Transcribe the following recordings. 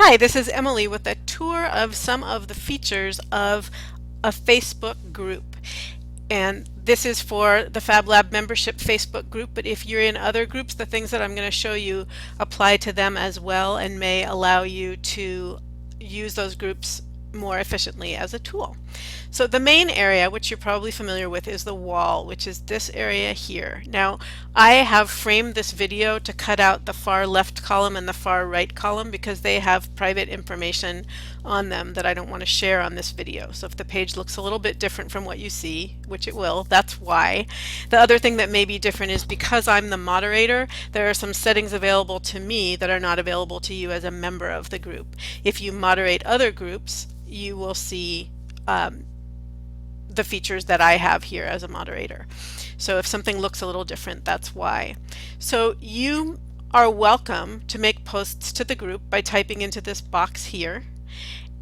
Hi, this is Emily with a tour of some of the features of a Facebook group. And this is for the Fab Lab membership Facebook group, but if you're in other groups, the things that I'm going to show you apply to them as well and may allow you to use those groups more efficiently as a tool. So the main area, which you're probably familiar with, is the wall, which is this area here. Now, I have framed this video to cut out the far left column and the far right column because they have private information on them that I don't want to share on this video. So if the page looks a little bit different from what you see, which it will, that's why. The other thing that may be different is because I'm the moderator, there are some settings available to me that are not available to you as a member of the group. If you moderate other groups, you will see the features that I have here as a moderator. So if something looks a little different, that's why. So you are welcome to make posts to the group by typing into this box here.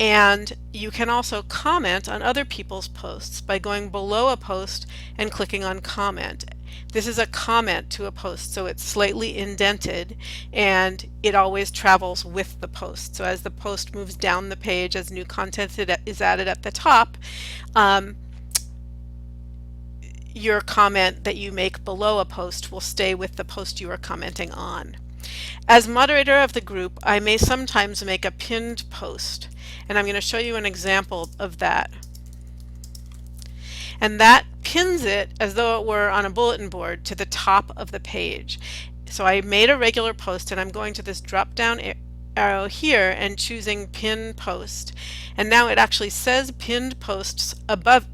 And you can also comment on other people's posts by going below a post and clicking on comment. This is a comment to a post, so it's slightly indented and it always travels with the post. So as the post moves down the page, as new content is added at the top, your comment that you make below a post will stay with the post you are commenting on. As moderator of the group, I may sometimes make a pinned post, and I'm going to show you an example of that. And that pins it as though it were on a bulletin board to the top of the page. So I made a regular post, and I'm going to this drop down arrow here and choosing pin post, and now it actually says pinned post above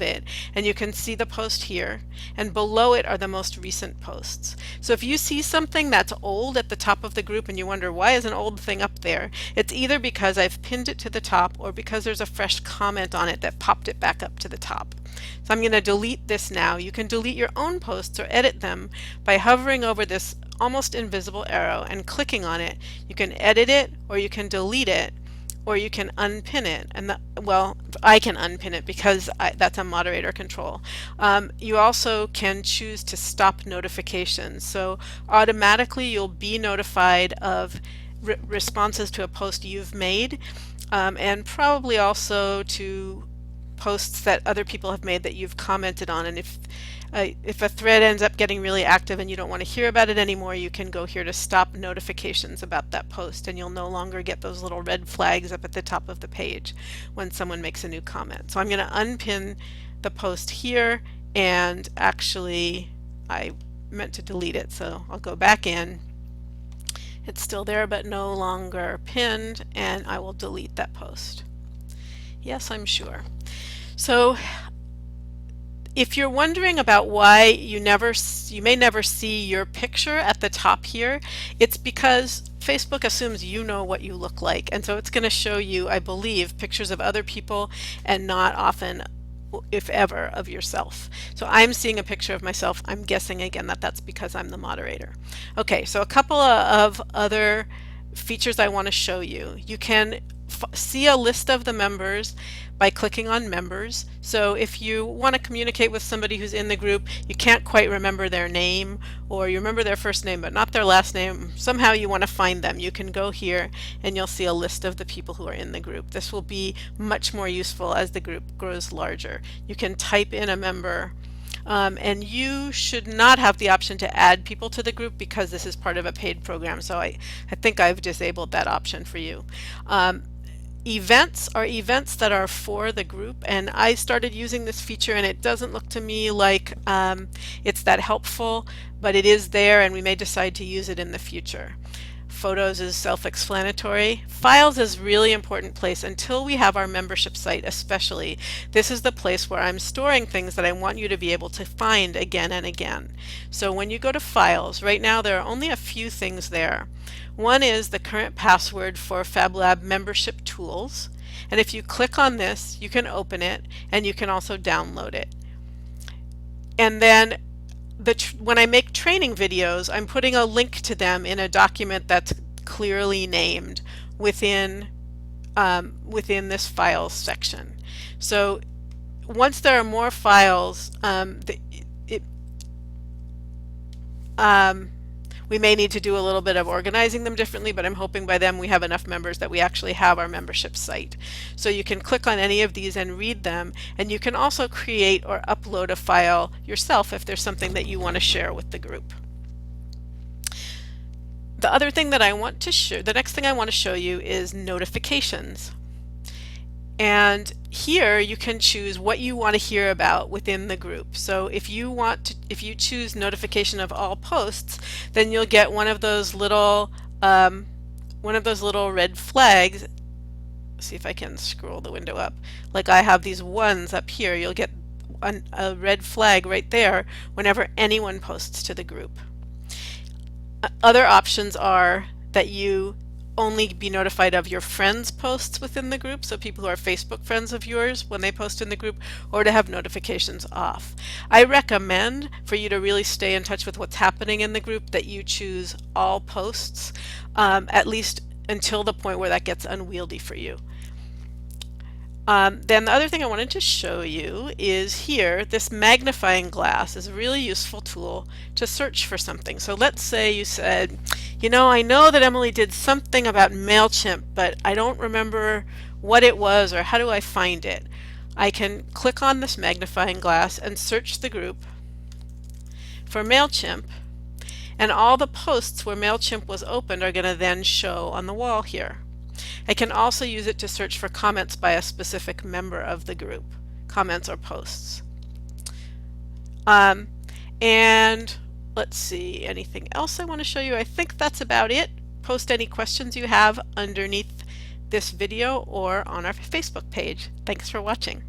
it, and you can see the post here, and below it are the most recent posts. So if you see something that's old at the top of the group and you wonder why is an old thing up there, it's either because I've pinned it to the top or because there's a fresh comment on it that popped it back up to the top. So I'm going to delete this now. You can delete your own posts or edit them by hovering over this almost invisible arrow and clicking on it. You can edit it, or you can delete it, or you can unpin it. And well, I can unpin it because that's a moderator control. You also can choose to stop notifications. So automatically you'll be notified of responses to a post you've made, and probably also to posts that other people have made that you've commented on. And if a thread ends up getting really active and you don't want to hear about it anymore, you can go here to stop notifications about that post, and you'll no longer get those little red flags up at the top of the page when someone makes a new comment. So I'm going to unpin the post here, and actually I meant to delete it, so I'll go back in. It's still there but no longer pinned, and I will delete that post. Yes, I'm sure. So if you're wondering about why you may never see your picture at the top here, it's because Facebook assumes you know what you look like, and so it's going to show you, I believe, pictures of other people and not often, if ever, of yourself. So I'm seeing a picture of myself. I'm guessing again that that's because I'm the moderator. Okay, so a couple of other features I want to show you. You can see a list of the members by clicking on members. So if you want to communicate with somebody who's in the group, you can't quite remember their name, or you remember their first name but not their last name, somehow you want to find them, you can go here and you'll see a list of the people who are in the group. This will be much more useful as the group grows larger. You can type in a member. And you should not have the option to add people to the group because this is part of a paid program, so I think I've disabled that option for you. Events are events that are for the group, and I started using this feature and it doesn't look to me like it's that helpful, but it is there and we may decide to use it in the future. Photos is self-explanatory. Files is a really important place until we have our membership site especially. This is the place where I'm storing things that I want you to be able to find again and again. So when you go to Files, right now there are only a few things there. One is the current password for FabLab membership tools, and if you click on this you can open it and you can also download it. And then when I make training videos, I'm putting a link to them in a document that's clearly named within this files section. So once there are more we We may need to do a little bit of organizing them differently, but I'm hoping by then we have enough members that we actually have our membership site. So you can click on any of these and read them, and you can also create or upload a file yourself if there's something that you want to share with the group. The other thing that I want to show, the next thing I want to show you is notifications. And here you can choose what you want to hear about within the group. So if you choose notification of all posts, then you'll get one of those little red flags. See if I can scroll the window up. Like I have these ones up here. You'll get a red flag right there whenever anyone posts to the group. Other options are that you only be notified of your friends' posts within the group, so people who are Facebook friends of yours when they post in the group, or to have notifications off. I recommend for you to really stay in touch with what's happening in the group that you choose all posts, at least until the point where that gets unwieldy for you. Then the other thing I wanted to show you is here, this magnifying glass is a really useful tool to search for something. So let's say you said, you know, I know that Emily did something about MailChimp, but I don't remember what it was or how do I find it. I can click on this magnifying glass and search the group for MailChimp, and all the posts where MailChimp was opened are going to then show on the wall here. I can also use it to search for comments by a specific member of the group, comments or posts. And let's see, anything else I want to show you? I think that's about it. Post any questions you have underneath this video or on our Facebook page. Thanks for watching.